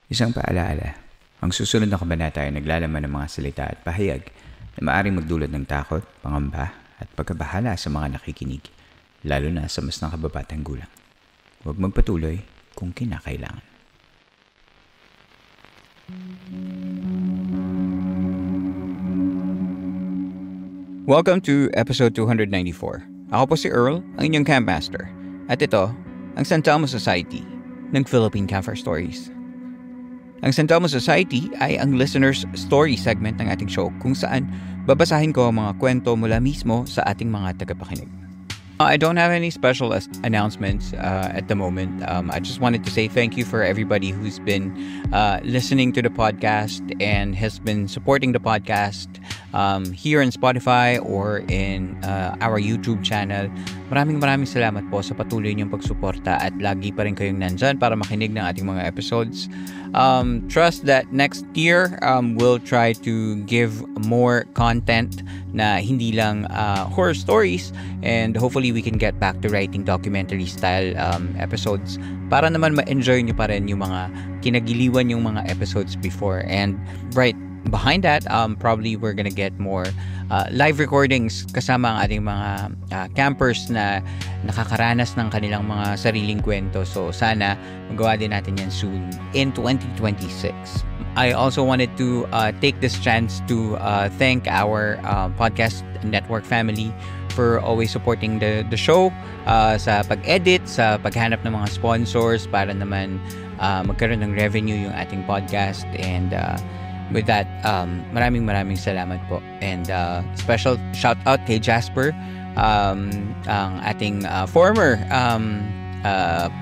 Isang paalaala, ang susunod na kabanata ay naglalaman ng mga salita at pahayag na maaaring magdulot ng takot, pangamba at pagkabahala sa mga nakikinig, lalo na sa mas nakababatang gulang. Huwag magpatuloy kung kinakailangan. Welcome to episode 294. Ako po si Earl, ang inyong campmaster. At ito, ang San Telmo Society ng Philippine Campfire Stories. Ang San Telmo Society ay ang listener's story segment ng ating show kung saan babasahin ko ang mga kwento mula mismo sa ating mga tagapakinig. I don't have any special announcements at the moment. I just wanted to say thank you for everybody who's been listening to the podcast and has been supporting the podcast here in Spotify or in our YouTube channel. Maraming salamat po sa patuloy niyong pagsuporta at lagi pa rin kayong nandyan para makinig ng ating mga episodes. Trust that next year we'll try to give more content na hindi lang horror stories, and hopefully we can get back to writing documentary style episodes para naman ma-enjoy nyo pa rin yung mga kinagiliwan yung mga episodes before. And right behind that, probably we're gonna get more live recordings kasama ang ating mga campers na nakakaranas ng kanilang mga sariling kwento. So sana magawa din natin yan soon in 2026. I also wanted to take this chance to thank our podcast network family for always supporting the show sa pag-edit, sa paghanap ng mga sponsors para naman magkaroon ng revenue yung ating podcast. And with that, maraming salamat po. And special shout out kay Jasper, ang ating former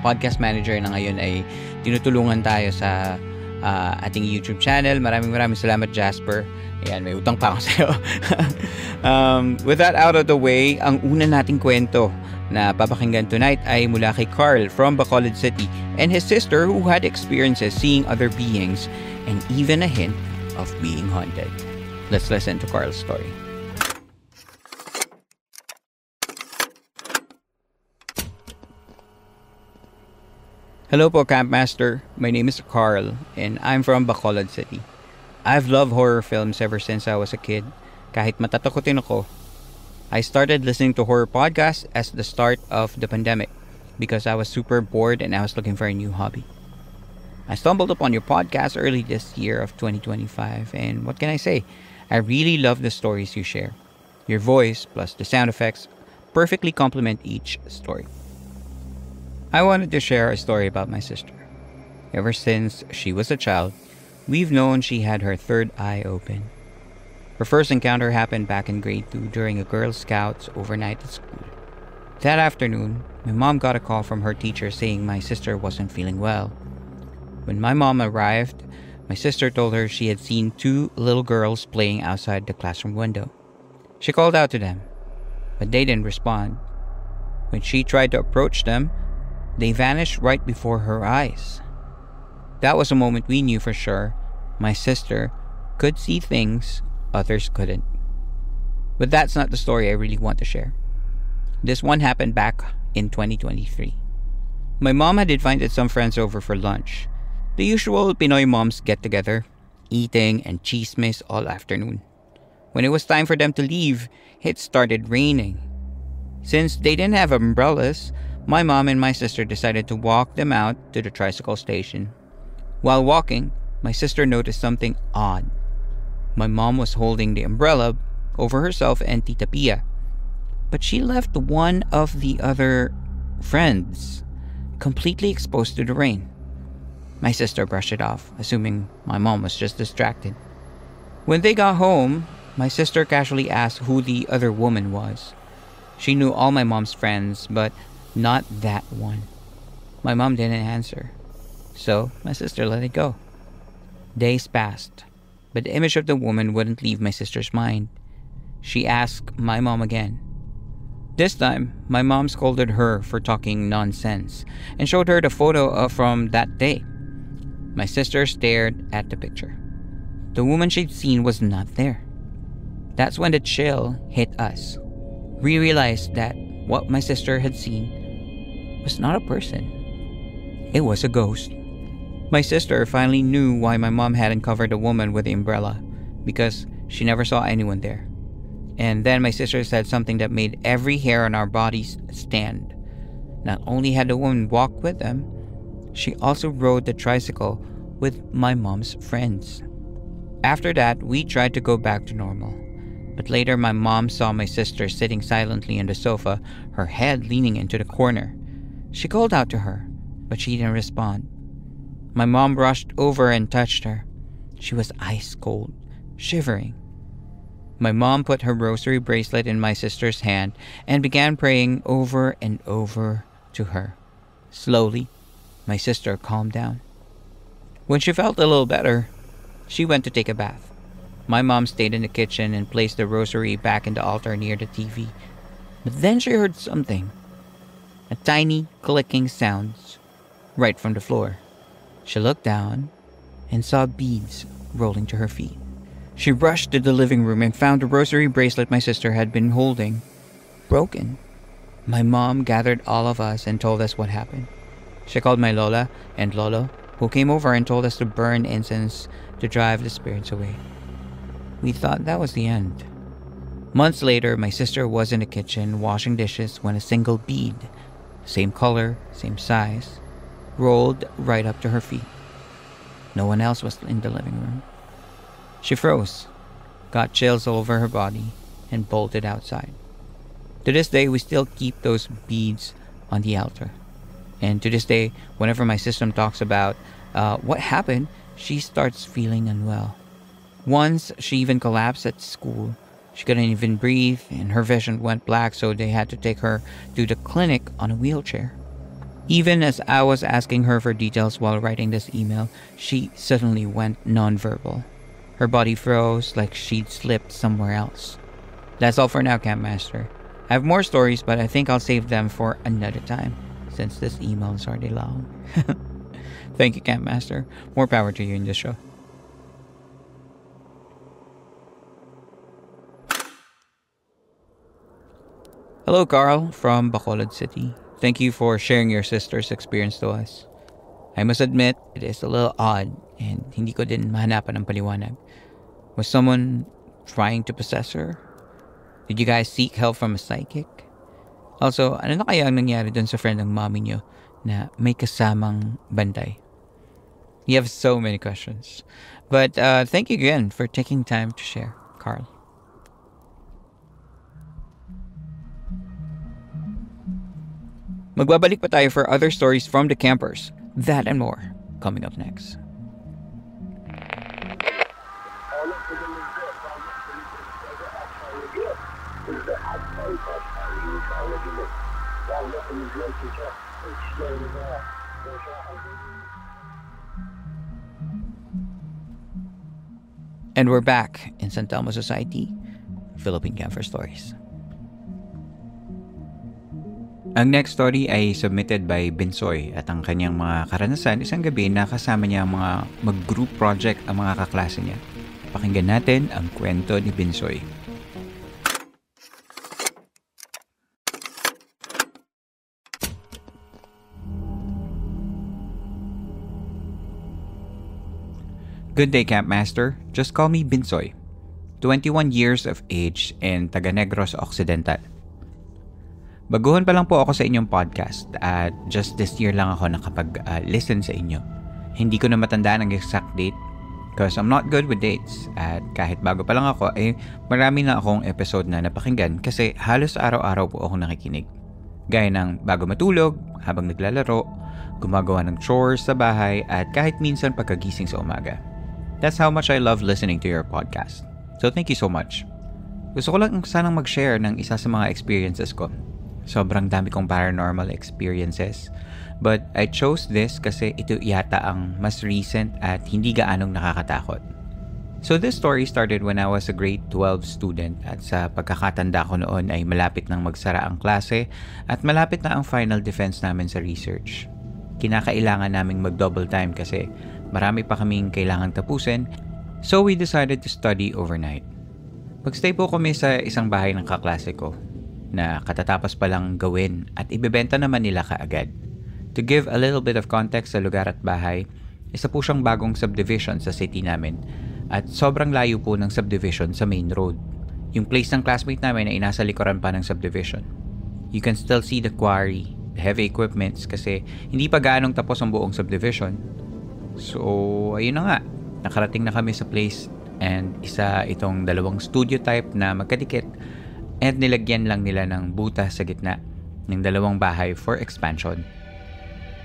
podcast manager na ngayon ay tinutulungan tayo sa ating YouTube channel. Maraming salamat, Jasper. Ayan, may utang pa ako sa'yo. With that out of the way, ang una nating kwento na papakinggan tonight ay mula kay Carl from Bacolod City and his sister who had experiences seeing other beings and even a hint of being haunted. Let's listen to Carl's story. Hello po, Campmaster. My name is Carl, and I'm from Bacolod City. I've loved horror films ever since I was a kid. Kahit matatakotin ako, I started listening to horror podcasts as the start of the pandemic because I was super bored and I was looking for a new hobby. I stumbled upon your podcast early this year of 2025, and what can I say? I really love the stories you share. Your voice plus the sound effects perfectly complement each story. I wanted to share a story about my sister. Ever since she was a child, we've known she had her third eye open. Her first encounter happened back in grade 2 during a Girl Scouts overnight at school. That afternoon, my mom got a call from her teacher saying my sister wasn't feeling well. When my mom arrived, my sister told her she had seen two little girls playing outside the classroom window. She called out to them, but they didn't respond. When she tried to approach them, they vanished right before her eyes. That was a moment we knew for sure my sister could see things others couldn't. But that's not the story I really want to share. This one happened back in 2023. My mom had invited some friends over for lunch. The usual Pinoy moms get together, eating and chismes all afternoon. When it was time for them to leave, it started raining. Since they didn't have umbrellas, my mom and my sister decided to walk them out to the tricycle station. While walking, my sister noticed something odd. My mom was holding the umbrella over herself and Tita Pia, but she left one of the other friends completely exposed to the rain. My sister brushed it off, assuming my mom was just distracted. When they got home, my sister casually asked who the other woman was. She knew all my mom's friends, but not that one. My mom didn't answer, so my sister let it go. Days passed, but the image of the woman wouldn't leave my sister's mind. She asked my mom again. This time, my mom scolded her for talking nonsense and showed her the photo from that day. My sister stared at the picture. The woman she'd seen was not there. That's when the chill hit us. We realized that what my sister had seen was not a person. It was a ghost. My sister finally knew why my mom hadn't covered the woman with the umbrella, because she never saw anyone there. And then my sister said something that made every hair on our bodies stand. Not only had the woman walked with them, she also rode the tricycle with my mom's friends. After that, we tried to go back to normal. But later my mom saw my sister sitting silently on the sofa, her head leaning into the corner. She called out to her, but she didn't respond. My mom rushed over and touched her. She was ice cold, shivering. My mom put her rosary bracelet in my sister's hand and began praying over and over to her. Slowly, my sister calmed down. When she felt a little better, she went to take a bath. My mom stayed in the kitchen and placed the rosary back in the altar near the TV. But then she heard something. A tiny clicking sound right from the floor. She looked down and saw beads rolling to her feet. She rushed to the living room and found the rosary bracelet my sister had been holding broken. My mom gathered all of us and told us what happened. She called my Lola and Lolo, who came over and told us to burn incense to drive the spirits away. We thought that was the end. Months later, my sister was in the kitchen washing dishes when a single bead, same color, same size, rolled right up to her feet. No one else was in the living room. She froze, got chills all over her body, and bolted outside. To this day, we still keep those beads on the altar. And to this day, whenever my sister talks about what happened, she starts feeling unwell. Once, she even collapsed at school. She couldn't even breathe, and her vision went black, so they had to take her to the clinic on a wheelchair. Even as I was asking her for details while writing this email, she suddenly went nonverbal. Her body froze like she'd slipped somewhere else. That's all for now, Campmaster. I have more stories, but I think I'll save them for another time, since this email is already long. Thank you, Campmaster. More power to you in this show. Hello, Carl from Bacolod City. Thank you for sharing your sister's experience to us. I must admit, it is a little odd and hindi ko din mahanapan ng paliwanag. Was someone trying to possess her? Did you guys seek help from a psychic? Also, ano na kaya ang nangyari dun sa friend ng mommy nyo na may kasamang bantay? You have so many questions. But thank you again for taking time to share, Carl. Magbabalik pa tayo for other stories from the campers. That and more coming up next. And we're back in San Telmo Society, Philippine Camper Stories. Ang next story ay submitted by Binsoy at ang kanyang mga karanasan isang gabi na kasama niya ang mga mag-group project ang mga kaklase niya. Pakinggan natin ang kwento ni Binsoy. Good day, Campmaster. Just call me Binsoy. 21 years of age and taga Negros Occidental. Baguhan pa lang po ako sa inyong podcast at just this year lang ako nakapag-listen sa inyo. Hindi ko na matandaan ang exact date because I'm not good with dates at kahit bago pa lang ako ay marami na akong episode na napakinggan kasi halos araw-araw po akong nakikinig. Gaya ng bago matulog, habang naglalaro, gumagawa ng chores sa bahay at kahit minsan pagkagising sa umaga. That's how much I love listening to your podcast. So thank you so much. Gusto ko lang sanang mag-share ng isa sa mga experiences ko. Sobrang dami kong paranormal experiences. But I chose this kasi ito yata ang mas recent at hindi gaanong nakakatakot. So this story started when I was a grade 12 student at sa pagkakatanda ko noon ay malapit nang magsara ang klase at malapit na ang final defense namin sa research. Kinakailangan naming mag-double time kasi marami pa kaming kailangang tapusin, so we decided to study overnight. Magstay po kami sa isang bahay ng kaklase ko na katatapos pa lang gawin at ibebenta naman nila kaagad. To give a little bit of context sa lugar at bahay, Isa po siyang bagong subdivision sa city namin at sobrang layo po ng subdivision sa main road. Yung place ng classmate namin ay nasa likuran pa ng subdivision. You can still see the quarry, the heavy equipments kasi hindi pa gaanong tapos ang buong subdivision. So, ayun na nga. Nakarating na kami sa place and isa itong dalawang studio type na magkadikit and nilagyan lang nila ng butas sa gitna ng dalawang bahay for expansion.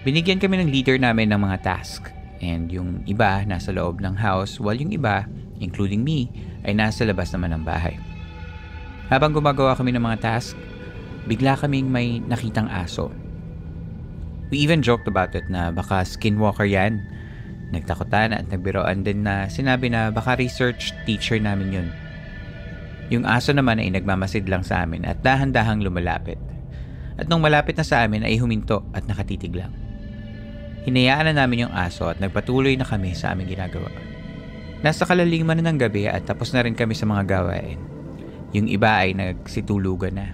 Binigyan kami ng leader namin ng mga task and yung iba nasa loob ng house while yung iba, including me, ay nasa labas naman ng bahay. Habang gumagawa kami ng mga task, bigla kaming may nakitang aso. We even joked about it na baka skinwalker yan. Nagtakutan at nagbiroan din na sinabi na baka research teacher namin yun. Yung aso naman ay nagmamasid lang sa amin at dahan-dahang lumalapit. At nung malapit na sa amin ay huminto at nakatitig lang. Hinayaan na namin yung aso at nagpatuloy na kami sa aming ginagawa. Nasa kalaliman na ng gabi at tapos na rin kami sa mga gawain. Yung iba ay nagsitulugan na.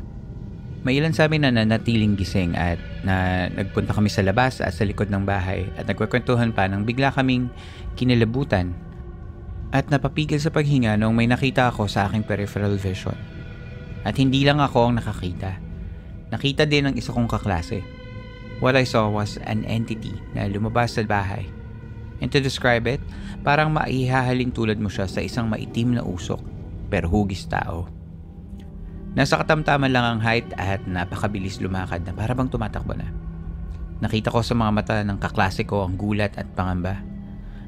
May ilan sa amin na nanatiling gising at na nagpunta kami sa labas at sa likod ng bahay at nagkwekwentuhan pa nang bigla kaming kinilabutan at napapigil sa paghinga nung may nakita ako sa aking peripheral vision. At hindi lang ako ang nakakita. Nakita din ng isa kong kaklase. What I saw was an entity na lumabas sa bahay. And to describe it, parang maihahalin tulad mo siya sa isang maitim na usok, pero hugis tao. Nasa katamtaman lang ang height at napakabilis lumakad na para bang tumatakbo na. Nakita ko sa mga mata ng kaklase ko ang gulat at pangamba.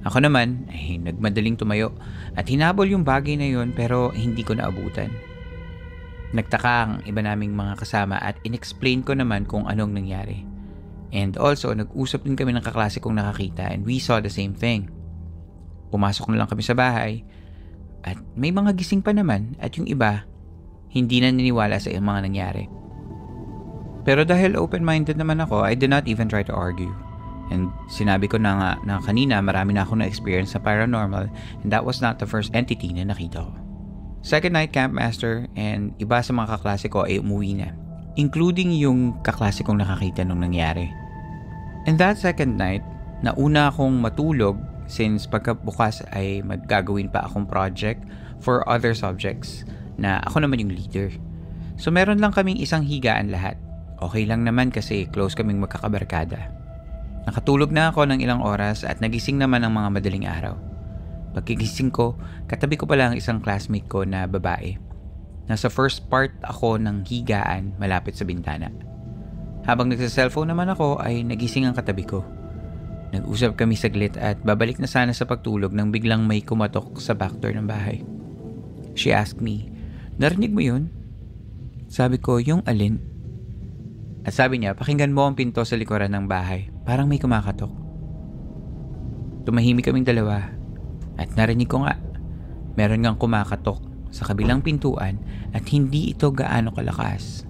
Ako naman ay nagmadaling tumayo at hinabol yung bagay na yun pero hindi ko naabutan. Nagtaka ang iba naming mga kasama at inexplain ko naman kung anong nangyari. And also, nag-usap din kami ng kaklase kong nakakita and we saw the same thing. Pumasok na lang kami sa bahay at may mga gising pa naman at yung iba, hindi na niniwala sa mga nangyari. Pero dahil open-minded naman ako, I did not even try to argue. And sinabi ko na nga na kanina marami na akong na-experience sa paranormal and that was not the first entity na nakita ko. Second night, campmaster and iba sa mga kaklase ko ay umuwi na, including yung kaklase kong nakakita nung nangyari. And that second night, nauna akong matulog since pagkabukas ay maggagawin pa akong project for other subjects na ako naman yung leader. So meron lang kaming isang higaan lahat. Okay lang naman kasi close kaming magkakabarkada. Nakatulog na ako ng ilang oras at nagising naman ng mga madaling araw. Pagkigising ko, katabi ko pala ang isang classmate ko na babae. Nasa first part ako ng higaan malapit sa bintana. Habang nagsa-cellphone naman ako ay nagising ang katabi ko. Nag-usap kami saglit at babalik na sana sa pagtulog nang biglang may kumatok sa back door ng bahay. She asked me, "Narinig mo yun?" Sabi ko, "Yung alin?" At sabi niya, "Pakinggan mo ang pinto sa likuran ng bahay. Parang may kumakatok." Tumahimik kaming dalawa at narinig ko nga. Meron ngang kumakatok sa kabilang pintuan at hindi ito gaano kalakas.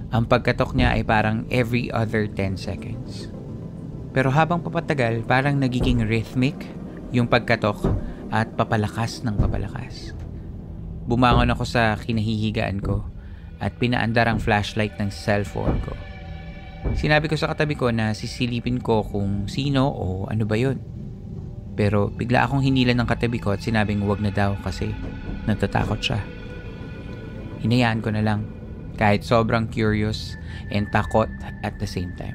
Ang pagkatok niya ay parang every other 10 seconds. Pero habang papatagal, parang nagiging rhythmic yung pagkatok at papalakas ng papalakas. Bumangon ako sa kinahihigaan ko at pinaandar ang flashlight ng cellphone ko. Sinabi ko sa katabi ko na sisilipin ko kung sino o ano ba yun. Pero bigla akong hinilan ng katabi ko at sinabing wag na daw kasi natatakot siya. Hinayaan ko na lang kahit sobrang curious and takot at the same time.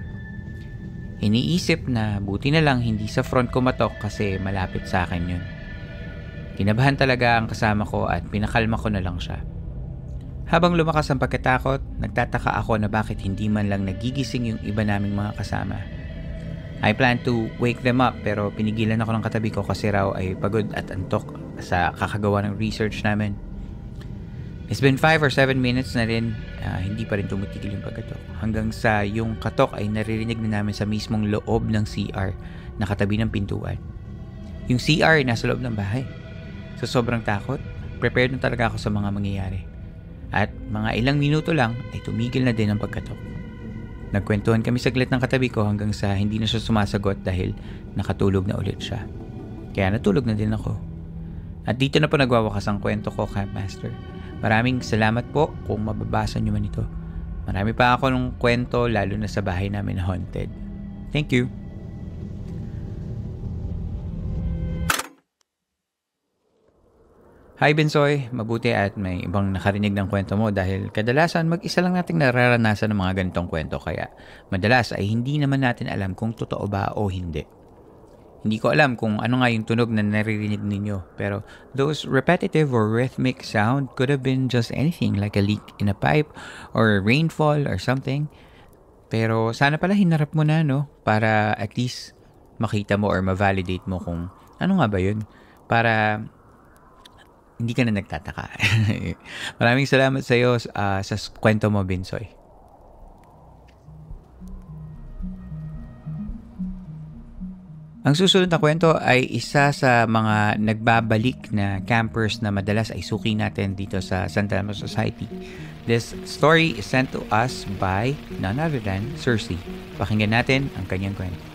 Iniisip na buti na lang hindi sa front ko matok kasi malapit sa akin yun. Kinabahan talaga ang kasama ko at pinakalma ko na lang siya. Habang lumakas ang pagkatakot, nagtataka ako na bakit hindi man lang nagigising yung iba naming mga kasama. I planned to wake them up pero pinigilan ako ng katabi ko kasi raw ay pagod at antok sa kakagawa ng research namin. It's been 5 or 7 minutes na rin, hindi pa rin tumitigil yung pagkatok. Hanggang sa yung katok ay naririnig na namin sa mismong loob ng CR na katabi ng pintuan. Yung CR ay nasa loob ng bahay. So sobrang takot, prepared na talaga ako sa mga mangyayari. At mga ilang minuto lang ay tumigil na din ang pagkatok. Nagkwentuhan kami saglit ng katabi ko hanggang sa hindi na siya sumasagot dahil nakatulog na ulit siya. Kaya natulog na din ako. At dito na po nagwawakas ang kwento ko, Campmaster. Maraming salamat po kung mababasa nyo man ito. Marami pa ako ng kwento lalo na sa bahay namin haunted. Thank you. Hi Bensoy, mabuti at may ibang nakarinig ng kwento mo dahil kadalasan mag-isa lang nating nararanasan ng mga ganitong kwento kaya madalas ay hindi naman natin alam kung totoo ba o hindi. Hindi ko alam kung ano nga yung tunog na naririnig ninyo pero those repetitive or rhythmic sound could have been just anything like a leak in a pipe or rainfall or something. Pero sana pala hinarap mo na no para at least makita mo or ma-validate mo kung ano nga ba yun para hindi ka na nagtataka. Maraming salamat sa iyo sa kwento mo, Binsoy. Ang susunod na kwento ay isa sa mga nagbabalik na campers na madalas ay suki natin dito sa Santa Elmo Society. This story is sent to us by none other than Cersei. Pakinggan natin ang kanyang kwento.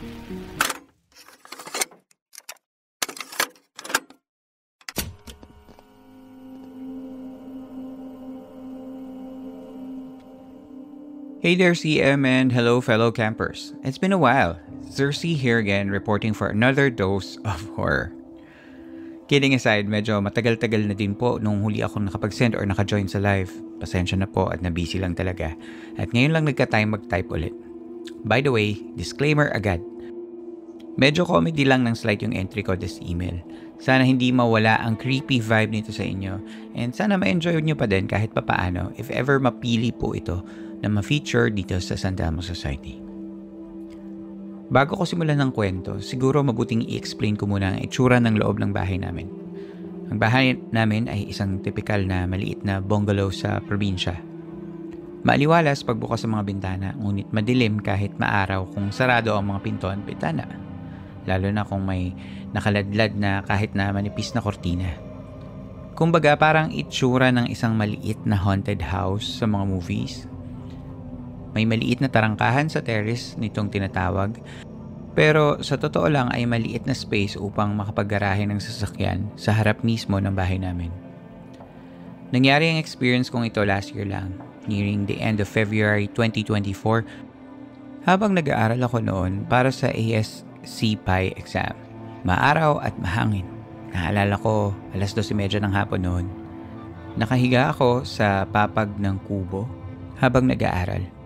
Hey there CM and hello fellow campers. It's been a while. Cersei here again reporting for another dose of horror. Kidding aside, medyo matagal-tagal na din po nung huli akong nakapag-send or naka-join sa live. Pasensya na po at na-busy lang talaga. At ngayon lang nagka-time mag-type ulit. By the way, disclaimer agad. Medyo comedy lang ng slight yung entry ko this email. Sana hindi mawala ang creepy vibe nito sa inyo. And sana ma-enjoy nyo pa din kahit papaano if ever mapili po ito na ma-feature dito sa Santa Elmo Society. Bago ko simulan ng kwento, siguro mabuting i-explain ko muna ang itsura ng loob ng bahay namin. Ang bahay namin ay isang typical na maliit na bungalow sa probinsya. Maaliwalas pagbukas sa mga bintana, ngunit madilim kahit maaraw kung sarado ang mga pinto at bintana. Lalo na kung may nakaladlad na kahit na manipis na kortina. Kumbaga parang itsura ng isang maliit na haunted house sa mga movies. May maliit na tarangkahan sa terrace nitong tinatawag, pero sa totoo lang ay maliit na space upang makapaggarahe ng sasakyan sa harap mismo ng bahay namin. Nangyari ang experience kong ito last year lang, nearing the end of February 2024, habang nag-aaral ako noon para sa ASCPI exam. Maaraw at mahangin. Naalala ko, 12:30 ng hapon noon. Nakahiga ako sa papag ng kubo habang nag-aaral.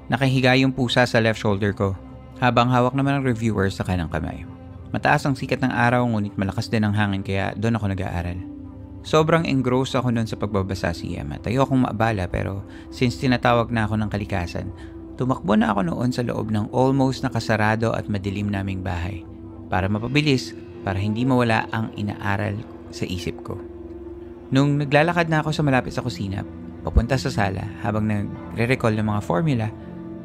Nakahiga yung pusa sa left shoulder ko, habang hawak naman ng reviewer sa kanang kamay. Mataas ang sikat ng araw ngunit malakas din ang hangin kaya doon ako nag-aaral. Sobrang engrossed ako noon sa pagbabasa CM at ayokong maabala pero since tinatawag na ako ng kalikasan, tumakbo na ako noon sa loob ng almost nakasarado at madilim naming bahay para mapabilis para hindi mawala ang inaaral sa isip ko. Nung naglalakad na ako sa malapit sa kusina, papunta sa sala habang nagre-recall ng mga formula,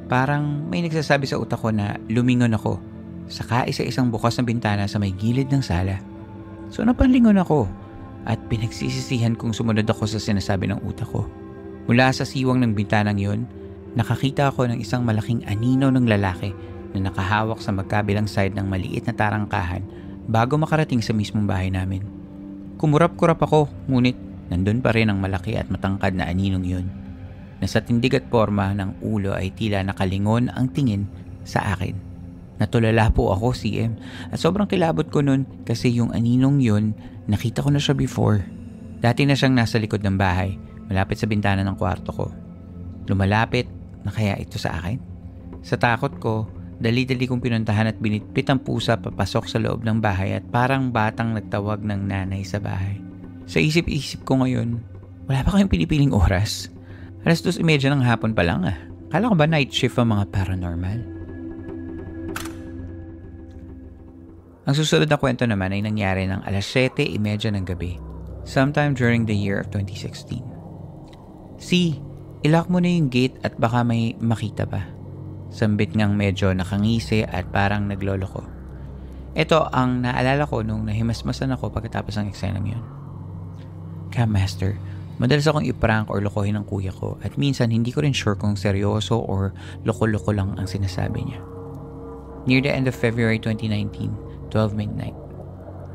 parang may nagsasabi sa utak ko na lumingon ako sa kaisa-isang bukas na bintana sa may gilid ng sala. So napanlingon ako at pinagsisisihan kong sumunod ako sa sinasabi ng utak ko. Mula sa siwang ng bintanang yon, nakakita ako ng isang malaking anino ng lalaki na nakahawak sa magkabilang side ng maliit na tarangkahan bago makarating sa mismong bahay namin. Kumurap-kurap ako, ngunit nandun pa rin ang malaki at matangkad na aninong yun. Na sa tindig at porma ng ulo ay tila nakalingon ang tingin sa akin. Natulala po ako CM at sobrang kilabot ko nun kasi yung aninong yun nakita ko na siya before. Dati na siyang nasa likod ng bahay malapit sa bintana ng kwarto ko. Lumalapit na kaya ito sa akin? Sa takot ko, dali-dali kong pinuntahan at binitbit ang pusa papasok sa loob ng bahay at parang batang nagtawag ng nanay sa bahay. Sa isip-isip ko ngayon, wala pa kayong pinipiling oras? 2:30 ng hapon pa lang ah. Kala ko ba night shift ang mga paranormal? Ang susunod na kwento naman ay nangyari ng 7:30 ng gabi, sometime during the year of 2016. Ilock mo na yung gate at baka may makita pa. Sambit ngang medyo nakangisi at parang nagloloko. Ito ang naalala ko nung nahimasmasan ako pagkatapos ng eksenang yun. Campmaster, madalas akong iprank or lokohin ng kuya ko at minsan hindi ko rin sure kung seryoso or loko-loko lang ang sinasabi niya. Near the end of February 2019, 12 midnight.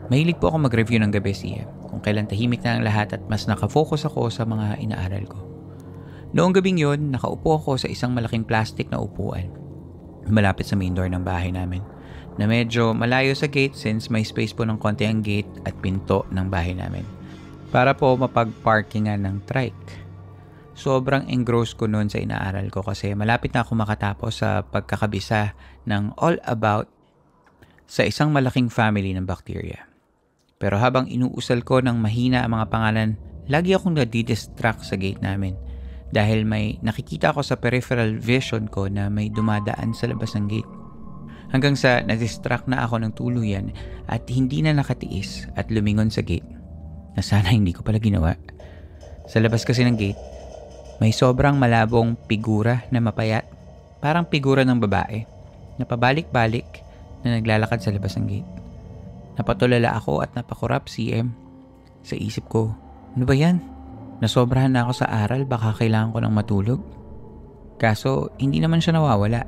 Mahilig po ako mag-review ng gabi siya kung kailan tahimik na ang lahat at mas nakafocus ako sa mga inaaral ko. Noong gabing yun, nakaupo ako sa isang malaking plastic na upuan malapit sa main door ng bahay namin na medyo malayo sa gate since may space po ng konti ang gate at pinto ng bahay namin. para po mapag-parkingan ng trike. Sobrang engross ko noon sa inaaral ko kasi malapit na ako makatapos sa pagkakabisa ng all about sa isang malaking family ng bacteria. Pero habang inuusal ko ng mahina ang mga pangalan, lagi akong nadidistract sa gate namin dahil may nakikita ako sa peripheral vision ko na may dumadaan sa labas ng gate. Hanggang sa nadistract na ako ng tuluyan at hindi na nakatiis at lumingon sa gate na sana hindi ko pala ginawa. Sa labas kasi ng gate, may sobrang malabong figura na mapayat, parang figura ng babae, na pabalik-balik na naglalakad sa labas ng gate. Napatulala ako at napakurap CM. Sa isip ko, ano ba yan? Nasobrahan na ako sa aral, baka kailangan ko ng matulog. Kaso, hindi naman siya nawawala.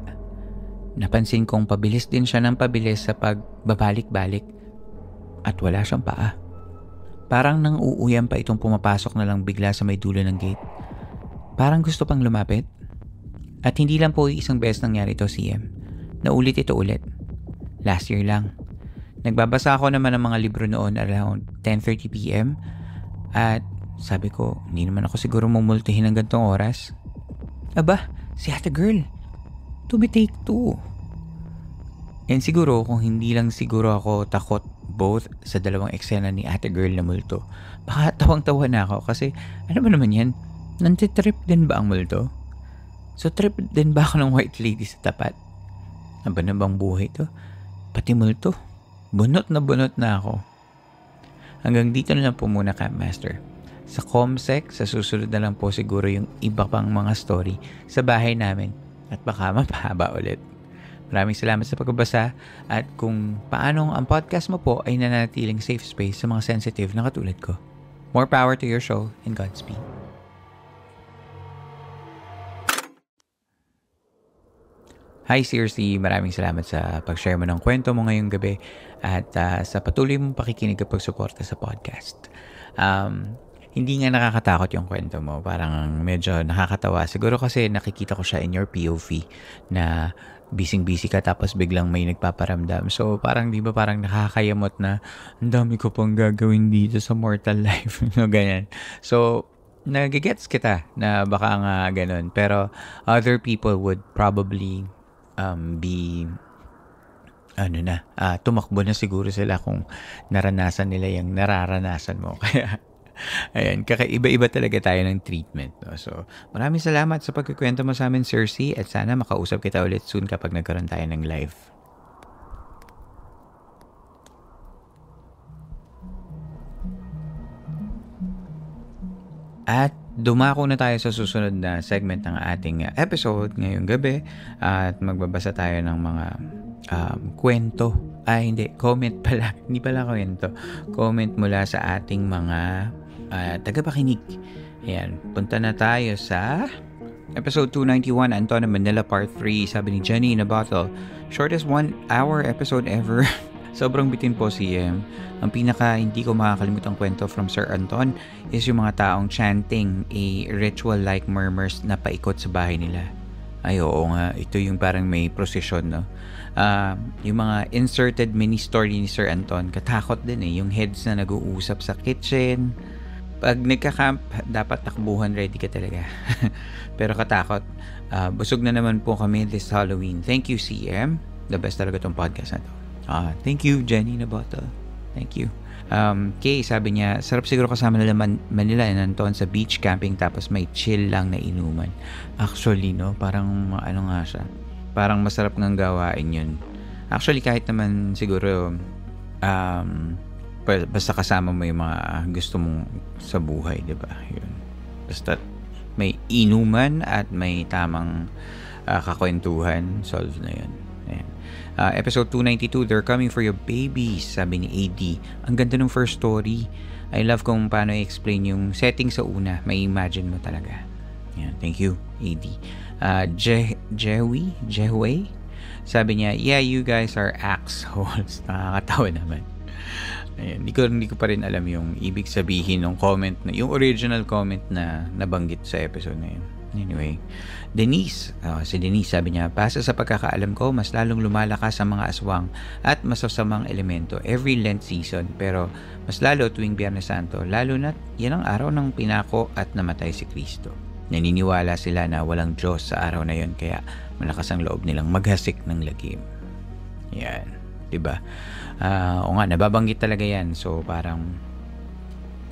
Napansin kong pabilis din siya ng pabilis sa pagbabalik-balik at wala siyang paa. Parang nang uuyam pa itong pumapasok na lang bigla sa may dulo ng gate. Parang gusto pang lumapit. At hindi lang po isang beses nangyari ito, CM. Naulit ito ulit. Last year lang. Nagbabasa ako naman ng mga libro noon around 10:30 p.m. At sabi ko, hindi naman ako siguro mumultihin ng gantong oras. Aba, si ate girl. Tumitake two. And siguro, kung hindi lang siguro ako takot both sa dalawang eksena ni ate girl na multo, baka tawang-tawa na ako kasi ano ba naman yan? Nantitrip din ba ang multo? So trip din ba ako ng white lady sa tapat? Aba na bang buhay to? Pati multo. Bunot na ako. Hanggang dito na lang po muna, Camp Master. Sa Comsec, sa susunod na lang po siguro yung iba pang mga story sa bahay namin at baka mapahaba ulit. Maraming salamat sa pagbabasa at kung paanong ang podcast mo po ay nanatiling safe space sa mga sensitive na katulad ko. More power to your show and Godspeed. Hi seriously, maraming salamat sa pag-share mo ng kwento mo ngayong gabi at sa patuloy mong pakikinig at pagsuporta sa podcast. Hindi nga nakakatakot yung kwento mo, parang medyo nakakatawa. Siguro kasi nakikita ko siya in your POV na busy ka tapos biglang may nagpaparamdam. So parang di ba parang nakakayamot na ang dami ko pang gagawin dito sa mortal life. No, ganyan. So nagigets kita na baka nga ganun. Pero other people would probably tumakbo na siguro sila kung naranasan nila yung nararanasan mo. Kaya, ayan, kakaiba-iba talaga tayo ng treatment. No? So, maraming salamat sa pagkikwento mo sa amin, Cersei, at sana makausap kita ulit soon kapag nagkaroon tayo ng live. At dumako na tayo sa susunod na segment ng ating episode ngayong gabi at magbabasa tayo ng mga kwento. Comment pala. Hindi pala kwento. Comment mula sa ating mga tagapakinig. Ayan, punta na tayo sa episode 291, Anton and Manila Part 3. Sabi ni Jenny in a Bottle, shortest 1 hour episode ever. Sobrang bitin po CM. Ang pinaka hindi ko makakalimutan kwento from Sir Anton is yung mga taong chanting a ritual-like murmurs na paikot sa bahay nila. Ay oo nga, ito yung parang may procession, no? Yung mga inserted mini story ni Sir Anton, katakot din eh. Yung heads na nag-uusap sa kitchen. Pag nagka-camp, dapat takbuhan, ready ka talaga. Pero katakot. Busog na naman po kami this Halloween. Thank you CM. The best talaga tong podcast na to. Thank you, Jenny in a Bottle. Thank you. Kay, sabi niya, sarap siguro kasama nila Manila and Anton sa beach camping tapos may chill lang na inuman. Actually, no, parang ano nga siya. Parang masarap ng gawain yun. Actually, kahit naman siguro basta kasama mo yung mga gusto mong sa buhay, di ba? Yun. Basta may inuman at may tamang kakwentuhan, solve na yun. Ayan. Episode 292, They're Coming For Your Babies, sabi ni AD. Ang ganda ng first story. I love kung paano i-explain yung setting sa una. May imagine mo talaga. Ayan, thank you, AD. Jehway, sabi niya, yeah, you guys are axholes. Nakakatawa naman. Ayan, hindi ko pa rin alam yung ibig sabihin ng comment na, yung original comment na nabanggit sa episode na yun. Anyway, si Denise sabi niya, base sa pagkakaalam ko, mas lalong lumalakas ang mga aswang at masasamang elemento every Lent season, pero mas lalo tuwing Biyernes Santo, lalo na yan ang araw ng pinako at namatay si Kristo. Naniniwala sila na walang Diyos sa araw na yon, kaya malakas ang loob nilang maghasik ng lagim. Yan, diba? O nga, nababanggit talaga yan. So parang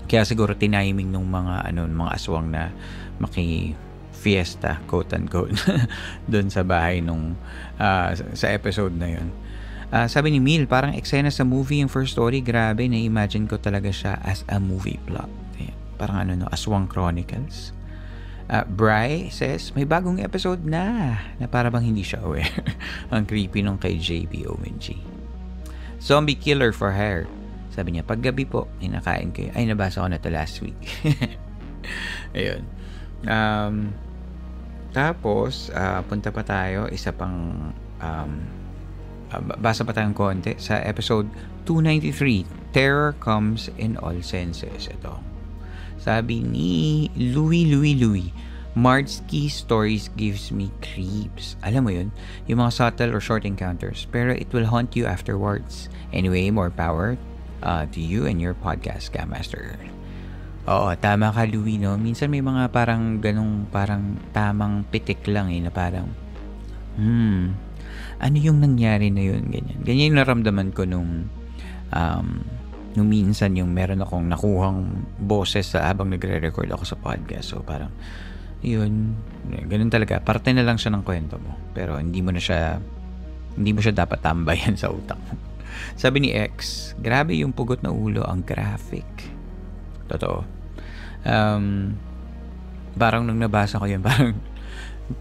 kaya siguro tiniming ng mga aswang na fiesta, quote unquote, doon sa bahay nung sa episode na yun. Sabi ni Mil, parang eksena sa movie yung first story. Grabe, na-imagine ko talaga siya as a movie plot. Ayan. Parang Aswang Chronicles. Bry says, may bagong episode na para bang hindi siya aware. Ang creepy nung kay JB OMG. Zombie Killer for Hair. Sabi niya, paggabi po, inakain ko yun. Ay, nabasa ko na to last week. Ayun. Tapos, punta pa tayo, isa pang, basa pa tayong konti sa episode 293, Terror Comes in All Senses. Ito. Sabi ni Louie, Mardsky stories gives me creeps. Alam mo yun? Yung mga subtle or short encounters, pero it will haunt you afterwards. Anyway, more power to you and your podcast, Scam Master. Oo, tama ka, Louie, no? Minsan may mga parang ganong, parang tamang pitik lang na parang, ano yung nangyari na yun? Ganyan. Ganyan yung naramdaman ko nung minsan yung meron akong nakuhang boses habang nagre-record ako sa podcast. So parang, yun, ganun talaga. Parte na lang siya ng kwento mo. Pero hindi mo siya dapat tambayan sa utak mo. Sabi ni X, grabe yung pugot na ulo, ang graphic. Totoo. Parang nung nabasa ko yun, parang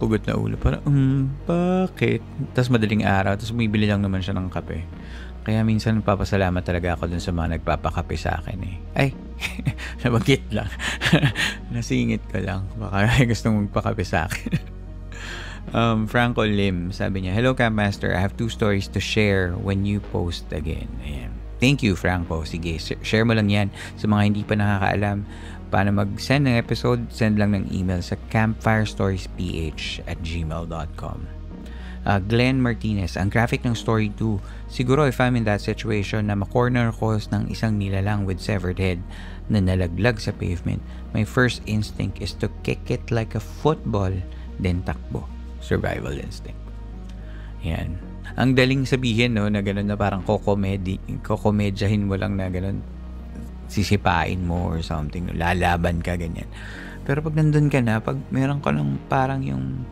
pugot na ulo. Parang, bakit? Tapos madaling araw, tapos bumibili lang naman siya ng kape. Kaya minsan papasalamat talaga ako dun sa mga nagpapakape sa akin Ay, nabanggit lang. Nasingit ko lang. Baka gusto mong magpakape sa akin. Franco Lim, sabi niya, hello Camp Master, I have 2 stories to share when you post again. Ayan. Thank you, Franco. Sige, share mo lang yan. Sa mga hindi pa nakakaalam, paano mag-send ng episode, send lang ng email sa campfirestoriesph@gmail.com. Glenn Martinez, ang graphic ng story 2. Siguro if I'm in that situation na makorner ko ng isang nilalang with severed head na nalaglag sa pavement, my first instinct is to kick it like a football, then takbo. Survival instinct. Yan. Ang daling sabihin, no, na gano'n na parang kokomedyahin mo lang na gano'n, sisipain mo or something, lalaban ka, ganyan. Pero pag nandun ka na, pag meron ka lang parang yung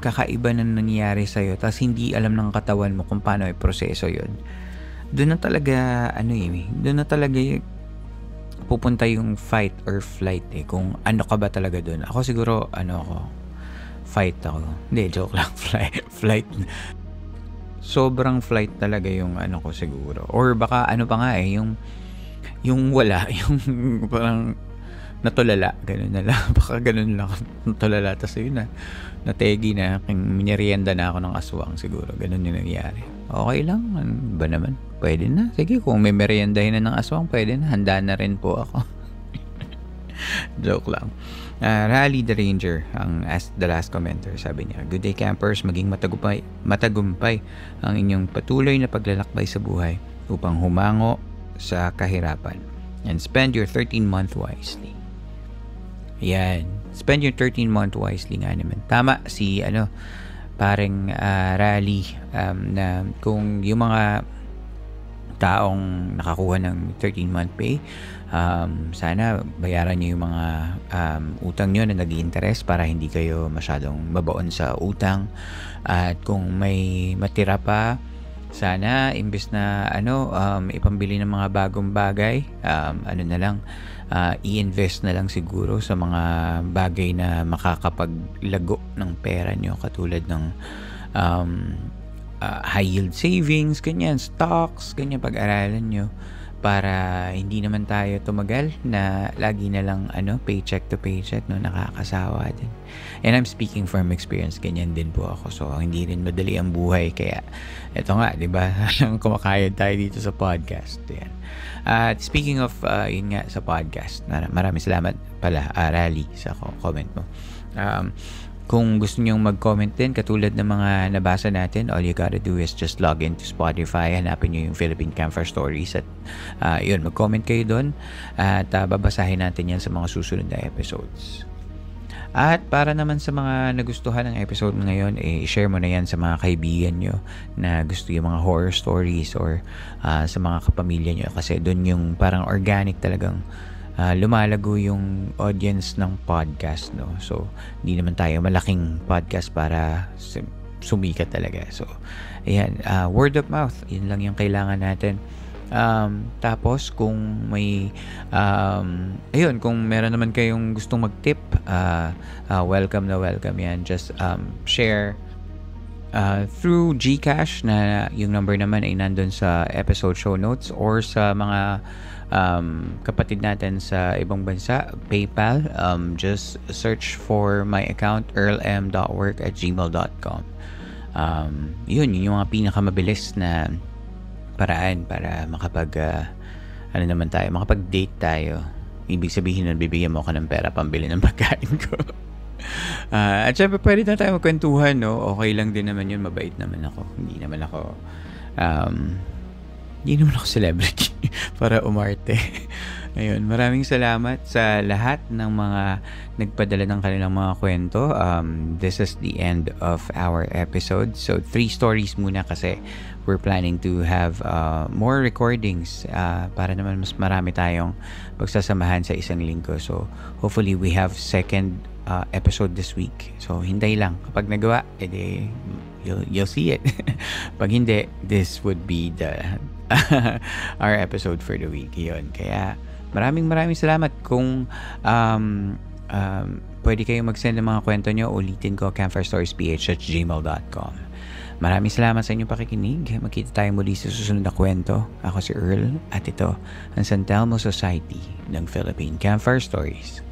kakaiba na nangyayari sa'yo, tapos hindi alam ng katawan mo kung paano i-proseso yun, doon na talaga doon na talaga pupunta yung fight or flight kung ano ka ba talaga doon. Ako siguro fight ako. Hindi, joke lang. Flight. Sobrang flight talaga yung ko siguro. Or baka pa nga yung wala, yung parang natulala, ganun na lang. Baka ganun lang, natulala. Tapos yun nategi na, minerienda na ako ng aswang siguro. Ganun yung nangyari. Okay lang, ano ba naman? Pwede na. Sige, kung may meriendahin na ng aswang, pwede na. Handa na rin po ako. Joke lang. Rally the Ranger, as the last commenter, sabi niya, good day campers, maging matagumpay ang inyong patuloy na paglalakbay sa buhay upang humango sa kahirapan and spend your 13-month wisely. Yan. Spend your 13-month wisely nga naman. Tama si pareng Rally, na kung yung mga taong nakakuha ng 13-month pay, sana bayaran nyo yung mga utang nyo na nag-i-interest para hindi kayo masyadong mabaon sa utang. At kung may matira pa, sana imbes na ipambili ng mga bagong bagay, i-invest na lang siguro sa mga bagay na makakapaglago ng pera nyo, katulad ng high yield savings, ganyan, stocks, ganyan, pag-aralan nyo para hindi naman tayo tumagal na lagi na lang paycheck to paycheck, nakakasawa din. And I'm speaking from experience, ganyan din po ako. So hindi rin madali ang buhay, kaya eto nga, 'di ba? Kumakayod tayo dito sa podcast. Yan. At speaking of yun nga sa podcast, maraming salamat pala, Rally, sa comment mo. Kung gusto nyong mag-comment din katulad ng mga nabasa natin, all you gotta do is just log into Spotify, hanapin nyo yung Philippine Campfire Stories at yun, mag-comment kayo doon at babasahin natin yan sa mga susunod na episodes. At para naman sa mga nagustuhan ng episode ngayon, share mo na yan sa mga kaibigan nyo na gusto yung mga horror stories or sa mga kapamilya nyo kasi doon yung parang organic talagang lumalago yung audience ng podcast, no? So, hindi naman tayo malaking podcast para sumikat talaga. So, ayan, word of mouth, yun lang yung kailangan natin. Tapos, kung may, ayun, kung meron naman kayong gustong mag-tip, welcome na welcome yan. Just share through GCash na yung number naman ay nandun sa episode show notes or sa mga kapatid natin sa ibang bansa, PayPal. Just search for my account earlm.work@gmail.com. Yun yung mga pinakamabilis na paraan para makapag-date tayo. Ibig sabihin nun, bibigyan mo ako ng pera pambili ng pagkain ko. At syempre pwede na tayo magkwentuhan, no? Okay lang din naman yun, mabait naman ako. Hindi naman ako celebrity para umarte. Ayun, maraming salamat sa lahat ng mga nagpadala ng kanilang mga kwento. This is the end of our episode. So 3 stories muna kasi we're planning to have more recordings para naman mas marami tayong pagsasamahan sa isang linggo. So hopefully we have second episode this week. So hintay lang. Kapag nagawa, edi you'll see it. Pag hindi, this would be our episode for the week. Yun. Kaya maraming salamat. Kung pwede kayong mag-send ng mga kwento nyo, ulitin ko, campfirestoriesph@gmail.com. Maraming salamat sa inyong pakikinig. Magkita tayo muli sa susunod na kwento. Ako si Earl at ito ang San Telmo Society ng Philippine Campfire Stories.